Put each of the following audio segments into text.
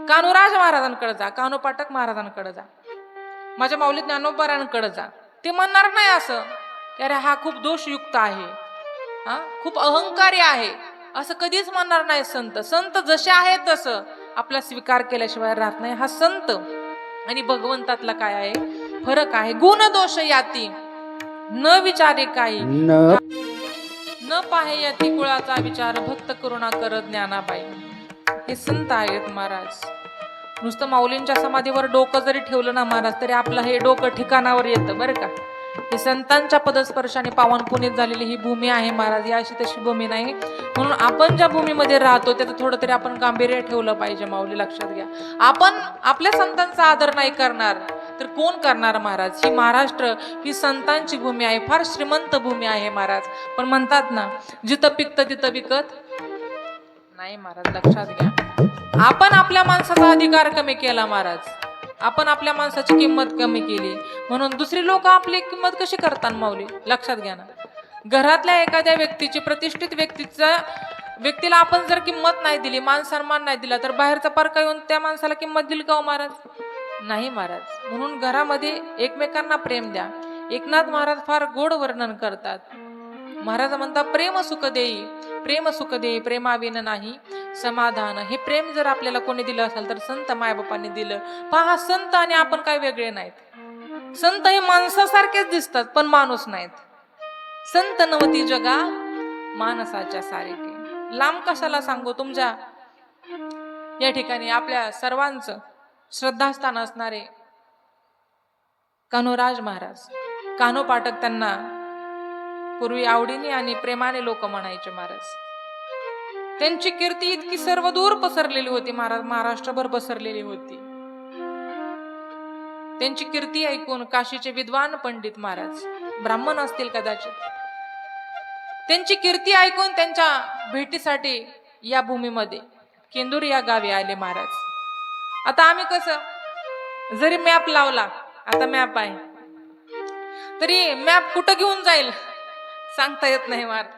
कान्होराज महाराजांकडे जा, कान्हो पाठक महाराजांकडे जा, माझ्या माऊली ज्ञानोबारांकडे जा. ते म्हणणार नाही असं की अरे हा खूप दोषयुक्त आहे, हा खूप अहंकारी आहे, असं कधीच म्हणणार नाही संत. संत जसे आहे तसं आपला स्वीकार केल्याशिवाय राहत नाही. हा संत आणि भगवंतातला काय आहे फरक आहे. गुण दोष याती न विचारे काही, न पाहे याती कुळाचा विचार, भक्त करुणा करत ज्ञानाबाई. हे संत आहेत महाराज. नुसतं माऊलींच्या समाधीवर डोकं जरी ठेवलं ना महाराज तरी आपलं हे डोकं ठिकाणावर येतं बरं का. ही संतांच्या पदस्पर्शाने पावन पुनीत झालेली ही भूमी आहे महाराज, या अशी तशी भूमी नाही. म्हणून आपण ज्या भूमीमध्ये राहतो त्याचं थोडं तरी आपण गांभीर्य ठेवलं पाहिजे. माऊली लक्षात घ्या, आपण आपल्या संतांचा आदर नाही करणार तर कोण करणार महाराज. ही महाराष्ट्र ही संतांची भूमी आहे, फार श्रीमंत भूमी आहे महाराज. पण म्हणतात ना जिथं पिकतं तिथं विकत नाही महाराज. लक्षात घ्या, आपण आपल्या माणसाचा अधिकार कमी केला महाराज, आपण आपल्या माणसाची किंमत कमी केली म्हणून दुसरी लोक आपली किंमत कशी करतात माऊली. लक्षात घ्या ना, घरातल्या एखाद्या व्यक्तीची, प्रतिष्ठित व्यक्तीला आपण जर किंमत नाही दिली, मान सन्मान नाही दिला तर बाहेरचा परका येऊन त्या माणसाला किंमत दिली का हो महाराज. नाही महाराज. म्हणून घरामध्ये एकमेकांना प्रेम द्या. एकनाथ महाराज फार गोड वर्णन करतात. महाराज म्हणतात प्रेम सुख देई, प्रेम सुख देई, प्रेमाविन नाही समाधान. हे प्रेम जर आपल्याला कोणी दिलं असेल तर संत मायबापांनी दिलं. पहा, संत आणि आपण काय वेगळे नाहीत. संत हे माणसासारखेच दिसतात पण माणूस नाहीत. संत नवती जगा माणसाच्या सारखे. लांब कशाला सांगू, तुमच्या या ठिकाणी आपल्या सर्वांचं श्रद्धास्थान असणारे कान्होराज महाराज, कान्हो पाठक, त्यांना पूर्वी आवडीने आणि प्रेमाने लोक म्हणायचे महाराज. त्यांची कीर्ती इतकी सर्व दूर पसरलेली होती महाराज, महाराष्ट्रभर पसरलेली होती. त्यांची कीर्ती ऐकून काशीचे विद्वान पंडित महाराज, ब्राह्मण असतील कदाचित, त्यांची कीर्ती ऐकून त्यांच्या भेटीसाठी या भूमीमध्ये केंदूर या गावी आले महाराज. आता आम्ही कसं जरी मॅप लावला, आता मॅप आहे तरी मॅप कुठं घेऊन जाईल सांगता येत नाही महाराज.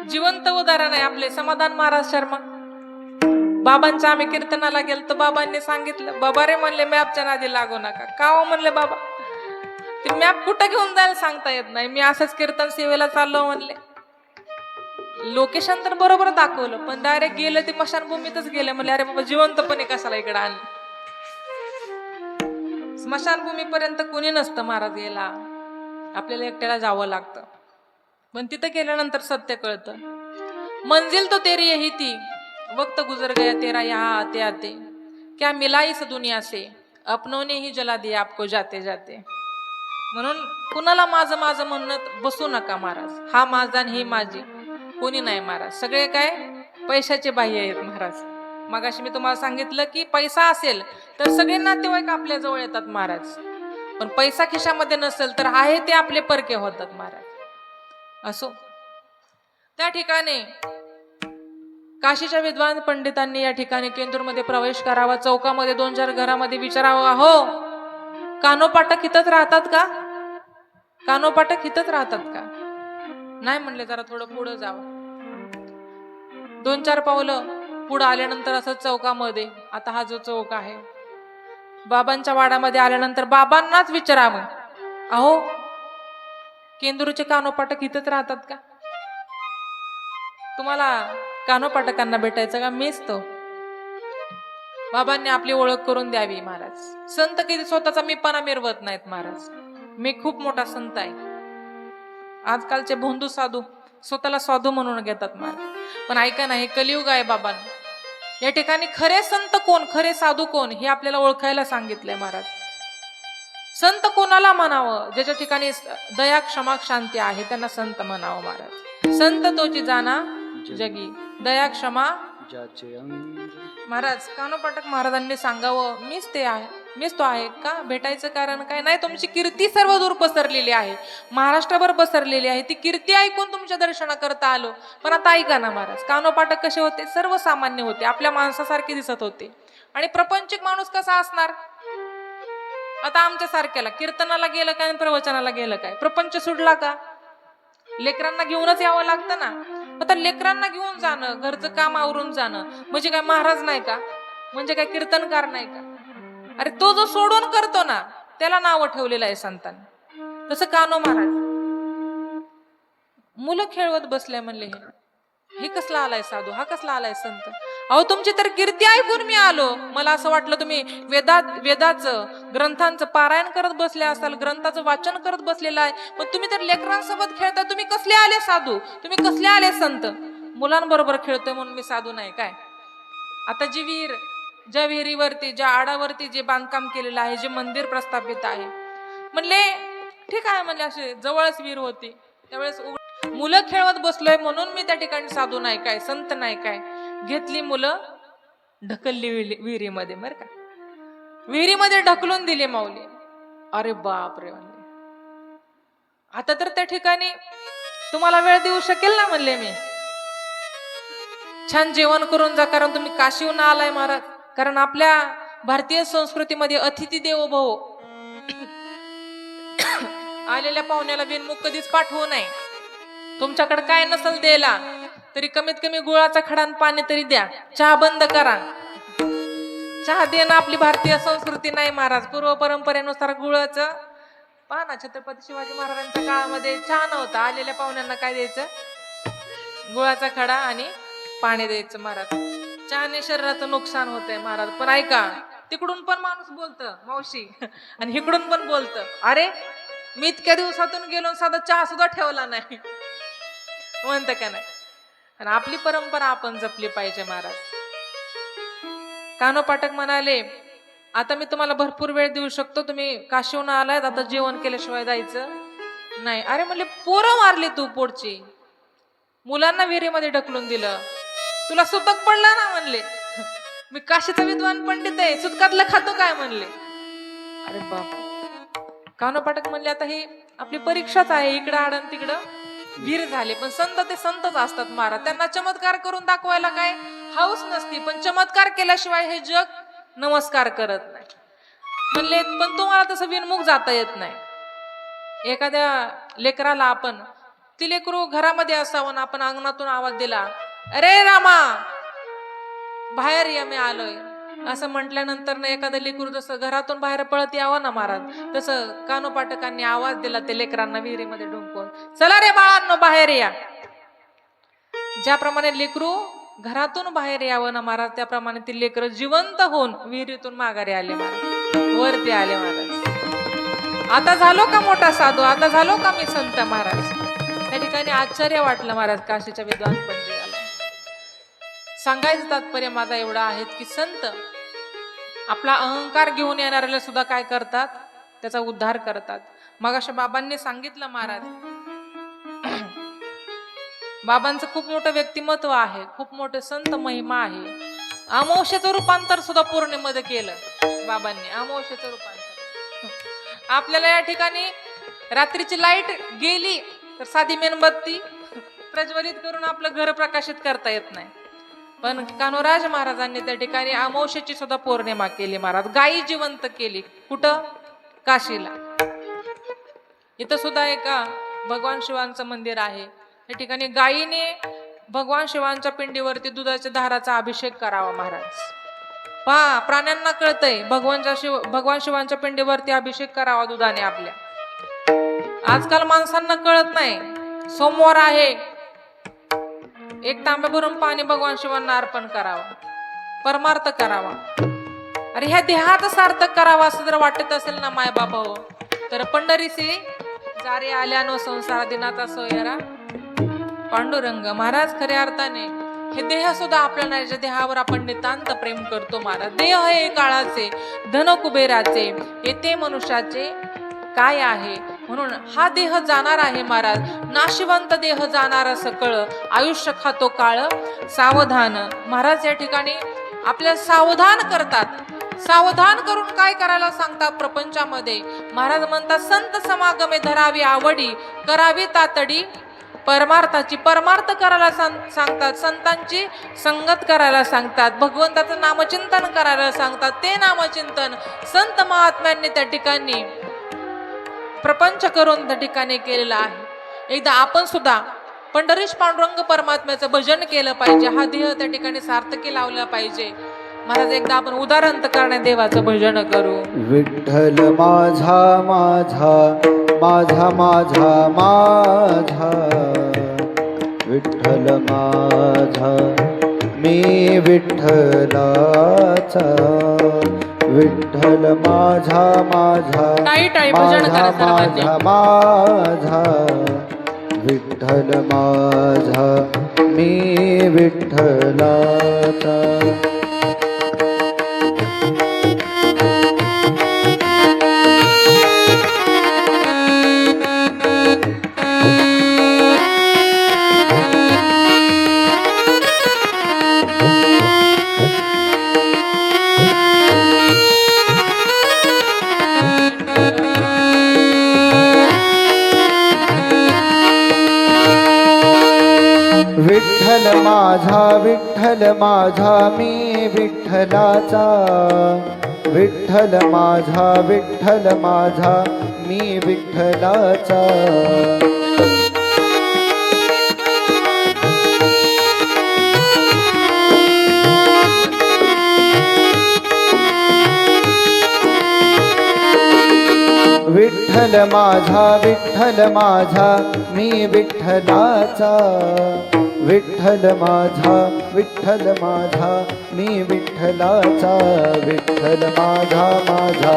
जिवंत उदाहरण आहे आपले समाधान महाराज शर्मा. बाबांच्या आम्ही कीर्तनाला गेलो तर बाबांनी सांगितलं, बाबा रे म्हणले मॅपच्या नादी लागू नका. का हो म्हणले बाबा, ते मॅप कुठं घेऊन जायला सांगता येत नाही. मी असंच कीर्तन सेवेला चाललो म्हणले, लोकेशन तर बरोबर दाखवलं पण डायरेक्ट गेलं ते स्मशानभूमीतच गेले. म्हणले अरे बाबा जिवंतपणे कशाला इकडे आणलं. स्मशानभूमीपर्यंत कुणी नसतं महाराज गेला, आपल्याला एकट्याला जावं लागतं. पण तिथं गेल्यानंतर सत्य कळतं. मंजिल तो तेरी यही थी, वक्त गुजर गया तेरा यहाँ आते आते, क्या मिला इस दुनिया से, अपनों ने ही जला दिया आपको जाते जाते. म्हणून कुणाला माझं माझं म्हणत बसू नका महाराज. हा माझा आणि ही माझी कोणी नाही महाराज. सगळे काय पैशाचे बाह्य आहेत महाराज. मगाशी मी तुम्हाला सांगितलं की पैसा असेल तर सगळे नातेवाईक आपल्या जवळ येतात महाराज, पण पैसा खिशामध्ये नसेल तर आहे ते आपले परके होतात महाराज. असो, त्या ठिकाणी काशीच्या विद्वान पंडितांनी या ठिकाणी केंदूरमध्ये प्रवेश करावा. चौकामध्ये 2-4 घरामध्ये विचारावं, हो कान्हो पाठक इथंच राहतात का, कान्हो पाठक इथंच राहतात का. नाही म्हणले जरा थोडं पुढं जावं. 2-4 पावलं पुढं आल्यानंतर असं चौकामध्ये, आता हा जो चौक आहे बाबांच्या वाड्यामध्ये आल्यानंतर बाबांनाच विचारावं, अहो केंदूरचे कान्हो पाठक इथंच राहतात का, तुम्हाला कान्हो पाठकांना भेटायचं का, मीच तो. बाबांनी आपली ओळख करून द्यावी महाराज. संत कधी स्वतःचा मीपणा मिरवत नाहीत महाराज. मी खूप मोठा संत आहे. आजकालचे भोंदू साधू स्वतःला साधू म्हणून घेतात महाराज. पण ऐका ना, हे कलियुग आहे बाबांनी. या ठिकाणी खरे संत कोण, खरे साधू कोण हे आपल्याला ओळखायला सांगितलंय महाराज. संत कोणाला म्हणावं, ज्याच्या ठिकाणी दया क्षमा शांती आहे त्यांना संत म्हणावं महाराज. संत तोची जाना जगी, दया क्षमा महाराज. कान्हो पाठक महाराजांनी सांगावं, मीच ते आहे, मीच तो आहे का. भेटायचं कारण काय नाही, तुमची कीर्ती सर्व दूर पसरलेली आहे, महाराष्ट्रभर पसरलेली आहे. ती कीर्ती ऐकून तुमच्या दर्शनाकरता आलो. पण आता ऐका ना महाराज, कान्हो पाठक कसे होते, सर्वसामान्य होते, आपल्या माणसासारखे दिसत होते. आणि प्रपंचिक माणूस कसा असणार, आता आमच्या सारख्याला कीर्तनाला गेलं काय प्रवचनाला गेलं काय प्रपंच सुटला का, लेकरांना घेऊनच यावं लागतं ना. आता लेकरांना घेऊन जाणं, घरचं काम आवरून जाणं म्हणजे काय महाराज नाही का? म्हणजे काय कीर्तनकार नाही का? अरे तो जो सोडून करतो ना त्याला नाव ठेवलेलं आहे संतांनी. तसं कान्हो महाराज मुलं खेळवत बसले म्हणले, हे कसला आलाय साधू, हा कसला आलाय संत? अहो तुमची तर कीर्ती ऐकून मी आलो. मला असं वाटलं तुम्ही वेदाचं ग्रंथांचं पारायण करत बसले असाल, ग्रंथाचं वाचन करत बसलेलं आहे, पण तुम्ही तर लेकरांसोबत खेळता. तुम्ही कसले आले साधू, तुम्ही कसले आले संत? मुलांबरोबर खेळतोय म्हणून मी साधू नाही काय? आता जी विहीर, ज्या विहिरीवरती, ज्या आडावरती जे बांधकाम केलेलं आहे, जे मंदिर प्रस्थापित आहे, म्हणले ठीक आहे, म्हणजे असे जवळच विहीर होती, त्यावेळेस मुलं खेळवत बसलोय म्हणून मी त्या ठिकाणी साधू नाही काय, संत नाही काय? घेतली मुलं, ढकलली विहिरीमध्ये, बरं का, विहिरीमध्ये ढकलून दिली माऊली. अरे बाप रे म्हणले, आता तर त्या ठिकाणी तुम्हाला वेळ देऊ शकेल ना म्हणले मी, छान जेवण करून जा, कारण तुम्ही काशीहून आलाय महाराज. कारण आपल्या भारतीय संस्कृतीमध्ये अतिथी देवो भव, आलेल्या पाहुण्याला बिनमुख कधीच पाठवू नये. तुमच्याकडे काय नसल द्यायला तरी कमीत कमी गुळाचा खडा आणि पाणी तरी द्या. चहा बंद करा, चहा देणं आपली भारतीय संस्कृती नाही महाराज. पूर्व परंपरेनुसार गुळाचं, पहा ना, छत्रपती शिवाजी महाराजांच्या काळामध्ये चहा नव्हता, आलेल्या पाहुण्यांना काय द्यायचं? गुळाचा खडा आणि पाणी द्यायचं महाराज. चहाने शरीराचं नुकसान होतंय महाराज. पण ऐका, तिकडून पण माणूस बोलतं मावशी आणि इकडून पण बोलतं, अरे मी इतक्या दिवसातून गेलो साधा चहा सुद्धा ठेवला नाही, म्हणतं का नाही? आणि आपली परंपरा आपण जपली पाहिजे महाराज. कान्हो पाठक म्हणाले, आता मी तुम्हाला भरपूर वेळ देऊ शकतो, तुम्ही काशीहून आलायत, आता जेवण केल्याशिवाय जायचं नाही. अरे म्हणले, पोरं मारली तू पोटची, मुलांना विहिरीमध्ये ढकलून दिलं, तुला सुतक पडला ना म्हणले. मी काशीचा विद्वान पंडित आहे, सुतकातलं खातो काय म्हणले. अरे बाप. कान्हो पाठक म्हणले, आता ही आपली परीक्षाच आहे, इकडं आडन तिकडं वीर झाले, पण संत ते संतच असतात महाराज. त्यांना चमत्कार करून दाखवायला काय हौस नसती, पण चमत्कार केल्याशिवाय हे जग नमस्कार करत नाही म्हणले. पण तुम्हाला तसं बिनमुख जाता येत नाही. एखाद्या लेकराला आपण, ती लेकरू घरामध्ये असावं, आपण अंगणातून आवाज दिला, अरे रामा बाहेर या, मी आलोय, असं म्हटल्यानंतर ना एखादं लेकरू जसं घरातून बाहेर पळत यावं ना महाराज, तसं कान्हो पाठकांनी आवाज दिला ते लेकरांना विहिरीमध्ये ढुंकून, चला रे बाळांनो बाहेर या. ज्याप्रमाणे लेकरू घरातून बाहेर यावं ना महाराज, त्याप्रमाणे ते लेकरं जिवंत होऊन विहिरीतून माघारी आले महाराज, वरती आले महाराज. आता झालो का मोठा साधू, आता झालो का मी संत महाराज. त्या ठिकाणी आश्चर्य वाटलं महाराज काशीच्या विद्वान पंडिताला. सांगायचं तात्पर्य माझा एवढा आहे की संत आपला अहंकार घेऊन येणाऱ्याला सुद्धा काय करतात, त्याचा उद्धार करतात. मग अशा बाबांनी सांगितलं महाराज, बाबांचं खूप मोठं व्यक्तिमत्व आहे, खूप मोठे संत महिमा आहे. अमावस्येचं रूपांतर सुद्धा पौर्णिमेमध्ये केलं बाबांनी, अमावस्येचं रूपांतर. आपल्याला या ठिकाणी रात्रीची लाईट गेली तर साधी मेणबत्ती प्रज्वलित करून आपलं घर प्रकाशित करता येत नाही, पण कान्होराज महाराजांनी त्या ठिकाणी अमावस्येची सुद्धा पौर्णिमा केली महाराज. गायी जिवंत केली. कुठं? काशीला. इथं सुद्धा एका भगवान शिवांचं मंदिर आहे. त्या ठिकाणी गायीने भगवान शिवांच्या पिंडीवरती दुधाच्या धाराचा अभिषेक करावा महाराज. पहा, प्राण्यांना कळतंय भगवान शिवांच्या पिंडीवरती अभिषेक करावा दुधाने आपल्या. आजकाल माणसांना कळत नाही. सोमवार आहे, एक तांब्या भरून पाणी भगवान शिवांना अर्पण करावा, परमार्थ करावा. अरे ह्या देहात सार्थक करावा असं जर वाटत असेल ना माय बाबा हो, तर पंढरीसे जारे आल्यानो संसार दिनाचा सोयरा पांडुरंग. महाराज खऱ्या अर्थाने हे देह सुद्धा आपल्या नाही, ज्या देहावर आपण नितांत प्रेम करतो महाराज. देह हे काळाचे, धन कुबेराचे, येते मनुष्याचे काय आहे. म्हणून हा देह जाणार आहे महाराज. नाशिवंत देह जाणार सकळ, आयुष्य खातो काळ सावधान. महाराज या ठिकाणी आपल्या सावधान करतात. सावधान करून काय करायला सांगतात प्रपंचामध्ये. महाराज म्हणतात, संत समागमे धरावी आवडी, करावी तातडी परमार्थाची. परमार्थ करायला सांगतात, संतांची संगत करायला सांगतात, भगवंताचं नामचिंतन करायला सांगतात. ते नामचिंतन संत महात्म्यांनी त्या ठिकाणी प्रपंच करून त्या ठिकाणी केलेला आहे. एकदा आपण सुद्धा पंढरीश पांडुरंग परमात्म्याचं भजन केलं पाहिजे, हा देह त्या ठिकाणी सार्थकी लावला पाहिजे. महाराज एकदा आपण उदाहरण करण्या देवाचं भजन करू. विठ्ठल माझा माझा माझा माझा माझा, विठ्ठल माझा मी विठ्ठलाचा, विठ्ठल माझा माझा माझा माझा माझा, विठ्ठल माझा मी विठ्ठलाचा. विठ्ठल माझा मी विठ्ठलाचा, विठ्ठल माझा मी विठ्ठलाचा. विठ्ठल माझा मी विठ्ठलाचा, विठ्ठल माझा मी विठ्ठलाचा, विठ्ठल माझा माझा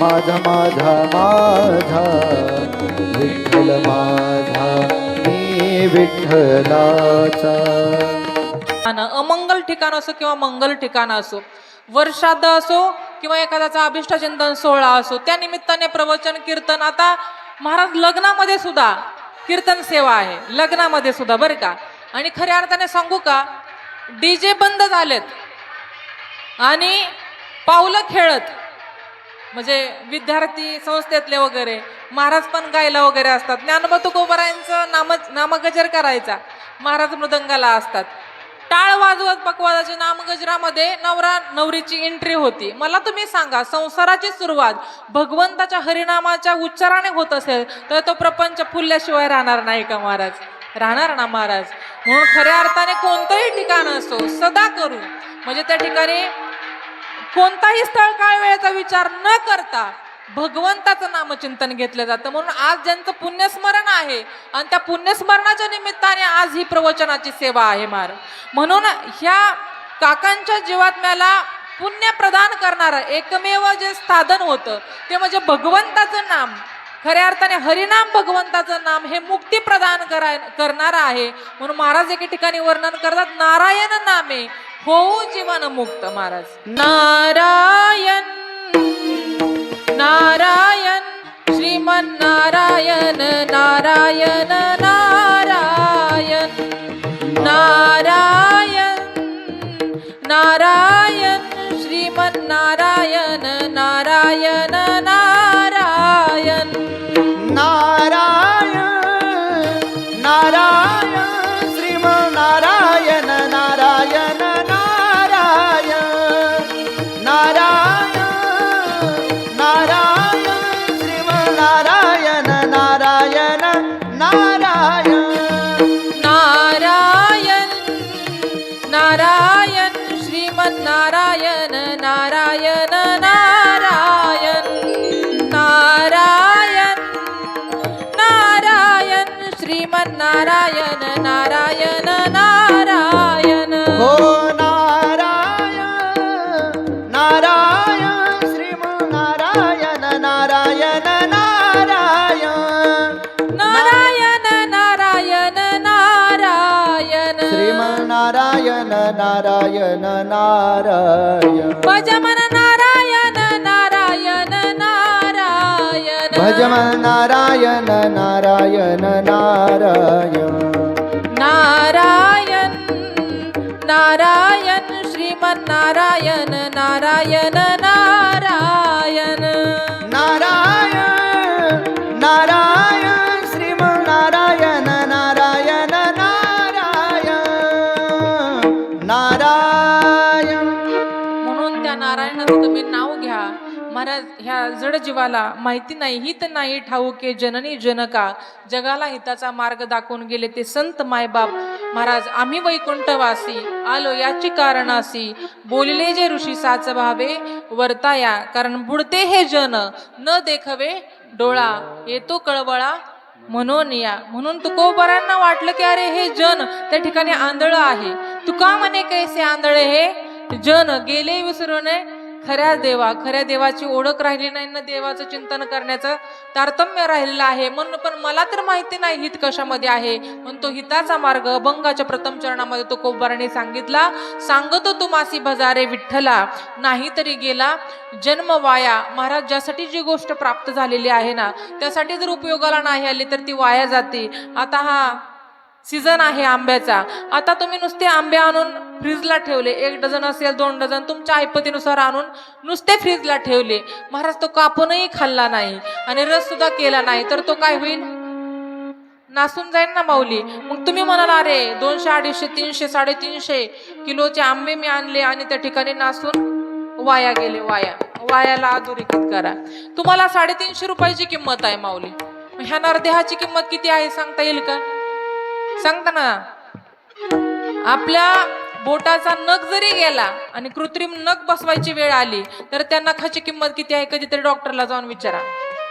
माझा माझा माझा, विठ्ठल माझा मी विठ्ठलाचा. अमंगल ठिकाण असो किंवा मंगल ठिकाण असो, वर्षाद असो किंवा एखाद्याचा अभिष्ट चिंतन सोहळा असो, त्या निमित्ताने प्रवचन कीर्तन. आता महाराज लग्नामध्ये सुद्धा कीर्तन सेवा आहे, लग्नामध्ये सुद्धा बरं का. आणि खऱ्या अर्थाने सांगू का, डीजे बंद झालेत आणि पावलं खेळत, म्हणजे विद्यार्थी संस्थेतले वगैरे महाराज पण गायला वगैरे असतात. ज्ञानोबा तुकोबारायांचं नामगजर करायचा, महाराज मृदंगाला असतात. टाळ वाजवत पकवादाच्या नामगजरामध्ये नवरा नवरीची एंट्री होती. मला तुम्ही सांगा, संसाराची सुरुवात भगवंताच्या हरिनामाच्या उच्चाराने होत असेल तर तो प्रपंच फुलल्याशिवाय राहणार नाही का महाराज? राहणार ना महाराज. म्हणून खऱ्या अर्थाने कोणतंही ठिकाण असो, सदा करू म्हणजे त्या ठिकाणी कोणताही स्थळ काळ वेळेचा विचार न करता भगवंताचं नामचिंतन घेतलं जातं. म्हणून आज ज्यांचं पुण्यस्मरण आहे आणि त्या पुण्यस्मरणाच्या निमित्ताने आज ही प्रवचनाची सेवा आहे महाराज. म्हणून ह्या काकांच्या जीवात्म्याला पुण्य प्रदान करणारं एकमेव जे साधन होतं ते म्हणजे भगवंताचं नाम. खऱ्या अर्थाने हरिनाम भगवंताचं नाम हे मुक्ती प्रदान करणारं आहे. म्हणून महाराज एके ठिकाणी वर्णन करतात, नारायण नामे होऊ जीवन मुक्त. महाराज नारायण नारायण श्रीमन नारायण नारायण नारायण नारायण नारायण श्रीमन नारायण नारायण नारायण नारायण नारायण श्रीमन नारायण नारायण नारायण नारायण नारायण श्रीमन नारायण नारायण नारायण नारायण नारायण श्रीमन नारायण नारायण नारायण नारायण नारायण श्रीमन नारायण नारायण नारायण. हो नारायण नारायण श्रीमन नारायण नारायण नारायण नारायण नारायण नारायण श्रीमन नारायण नारायण नारायण. भजमन नारायण नारायण नारायण भजमन नारायण नारायण नारायण नारायण नारायण श्रीमन नारायण नारायण नारायण नारायण नारायण श्रीमन नारायण नारायण नारायण नारायण. म्हणून त्या नारायणाचं तुम्ही नाव घ्या. महाराज ह्या जड जीवाला माहिती नाही, हित नाही ठाऊके जननी जनका, जगाला हिताचा मार्ग दाखवून गेले ते संत मायबाप. महाराज आम्ही वैकुंठवासी आलो याची कारणासी, बोलले जे ऋषी साच भावे वर्ताया, कारण बुडते हे जन न देखवे डोळा, येतो कळवळा म्हणून या. म्हणून तुकोबारांना वाटलं की अरे हे जन त्या ठिकाणी आंधळ आहे. तुका म्हणे कैसे आंधळे हे जन, गेले विसरून खऱ्या देवाची ओळख राहिली नाही ना, देवाचं चिंतन करण्याचं तारतम्य राहिलेलं आहे. म्हणून पण मला तर माहिती नाही हित कशामध्ये आहे, पण तो हिताचा मार्ग अभंगाच्या प्रथम चरणामध्ये तुकोबारांनी सांगितला. सांगतो तुमासी भजारे विठ्ठला, नाही तरी गेला जन्म वाया. महाराज ज्यासाठी जी गोष्ट प्राप्त झालेली आहे ना, त्यासाठी जर उपयोगाला नाही आली तर ती वाया जाते. आता हा सीझन आहे आंब्याचा, आता तुम्ही नुसते आंबे आणून फ्रीजला ठेवले, 1 डझन असेल 2 डझन तुमच्या ऐपतीनुसार आणून नुसते फ्रीजला ठेवले, महाराज तो कापूनही खाल्ला नाही आणि रस सुद्धा केला नाही, तर तो काय होईल, नासून जाईल ना माऊली. मग तुम्ही म्हणाल अरे 200, 250, 300, 350 किलोचे आंबे मी आणले आणि त्या ठिकाणी नासून वाया गेले. वायाला अधोरेखित करा. तुम्हाला 350 रुपयाची किंमत आहे माऊली, ह्या नरदेहाची किंमत किती आहे सांगता येईल का? सांगता ना. आपल्या बोटाचा नख जरी गेला आणि कृत्रिम नख बसवायची वेळ आली तर त्या नखाची किंमत किती आहे कधीतरी डॉक्टरला जाऊन विचारा.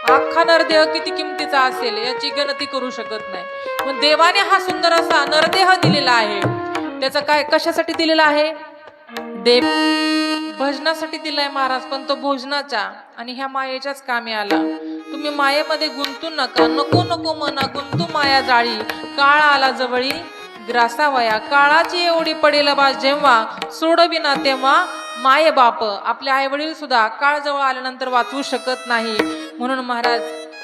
अख्खा नरदेह किती किमतीचा असेल याची गणती करू शकत नाही. पण देवाने हा सुंदर असा नरदेह दिलेला आहे. त्याचा काय कशासाठी दिलेला आहे? देव भजनासाठी दिलाय महाराज, पण तो भोजनाच्या आणि ह्या मायेच्याच कामी आला. तुम्ही मायेमध्ये गुंतू नका, नको नको मना गुंतू माया जाळी, काळ आला जवळी ग्रासावया, काळाची एवढी पडेल बा जेव्हा, सोडविना तेव्हा माये बाप. आपले आई वडील सुद्धा काळ जवळ आल्यानंतर वाचवू शकत नाही. म्हणून महाराज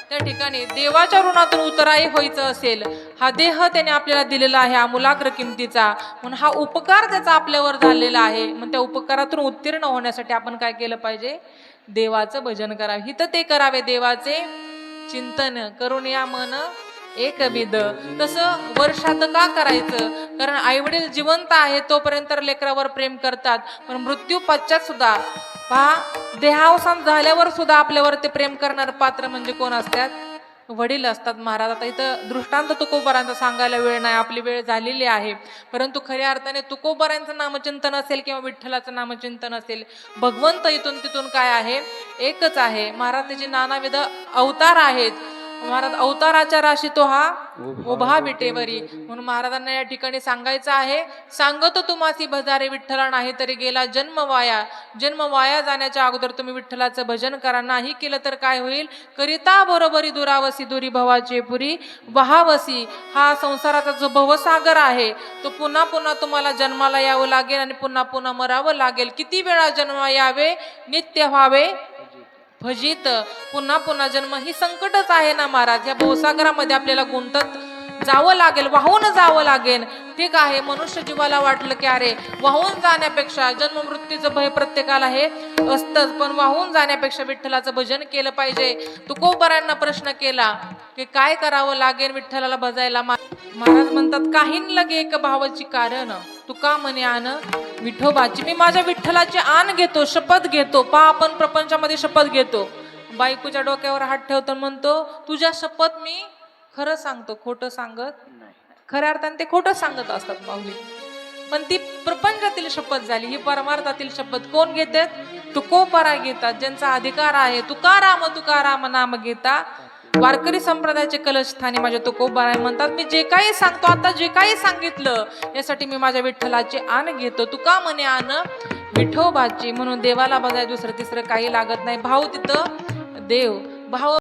त्या ठिकाणी देवाच्या ऋणातून उतराई व्हायचं असेल, हा देह त्याने आपल्याला दिलेला आहे अमुलाग्र किमतीचा, म्हणून हा उपकार त्याचा आपल्यावर झालेला आहे. मग त्या उपकारातून उत्तीर्ण होण्यासाठी आपण काय केलं पाहिजे? देवाचं भजन करावे, हित ते करावे, देवाचे चिंतन करून या मन एक विद. तसं वर्षात का करायचं? कारण आई वडील जिवंत आहे तोपर्यंत लेकरावर प्रेम करतात, पण मृत्यू पश्चात सुद्धा पहा, देहावसान झाल्यावर सुद्धा आपल्यावर ते प्रेम करणार पात्र म्हणजे कोण असतात? वडील असतात महाराज. आता इथं दृष्टांत तुकोबारांचा सांगायला वेळ नाही, आपली वेळ झालेली आहे. परंतु खऱ्या अर्थाने तुकोबारांचं नामचिंतन असेल किंवा विठ्ठलाचं नामचिंतन असेल, भगवंत इथून तिथून काय आहे? एकच आहे. महाराज त्याचे नानाविध अवतार आहेत. महाराज अवताराच्या राशी तो हा उभा विटेवरी. म्हणून महाराजांना या ठिकाणी सांगायचं आहे, सांगतो तुम्हासी भजारे विठ्ठला, नाही तरी गेला जन्म वाया. जन्म वाया जाण्याच्या अगोदर तुम्ही विठ्ठलाचं भजन करा. नाही केलं तर काय होईल? करिता बरोबरी दुरावसी, दुरी भवाचे पुरी वहावसी. हा संसाराचा जो भवसागर आहे तो पुन्हा पुन्हा तुम्हाला जन्माला यावं लागेल आणि पुन्हा पुन्हा मरावं लागेल. किती वेळा जन्म यावे, नित्य व्हावे भजित. पुन्हा पुन्हा जन्म ही संकटच आहे ना महाराज. या भवसागरामध्ये आपल्याला गुंतत जावं लागेल, वाहून जावं लागेल. ठीक आहे, मनुष्य जीवाला वाटलं की अरे वाहून जाण्यापेक्षा, जन्म मृत्यूचं भय प्रत्येकाला हे असतंच, पण वाहून जाण्यापेक्षा विठ्ठलाचं भजन केलं पाहिजे. तुकोबारांना प्रश्न केला की काय करावं लागेल विठ्ठलाला भजायला? महाराज म्हणतात, काहीन लगे एक भावाची कारण, तुका म्हणे आण विठोबाची. मी माझ्या विठ्ठलाची आण घेतो, शपथ घेतो. पहा, आपण प्रपंचामध्ये शपथ घेतो, बायकोच्या डोक्यावर हात ठेवतो, म्हणतो तुझ्या शपथ मी खरं सांगतो, खोटं सांगत नाही. खऱ्या अर्थाने ते खोटं सांगत असतात माऊली, पण ती प्रपंचातील शपथ झाली. ही परमार्थातील शपथ कोण घेतात? तुकोबारा घेतात, ज्यांचा अधिकार आहे. तुकाराम तुकाराम नाम घेता, वारकरी संप्रदायाचे कलशस्थानी माझ्या तुकोबारा म्हणतात, मी जे काही सांगतो, आता जे काही सांगितलं यासाठी मी माझ्या विठ्ठलाची आण घेतो. तुका म्हणे आण विठोबाची. म्हणून देवाला बघाय दुसरं तिसरं काही लागत नाही. भाव तिथं देव, भाव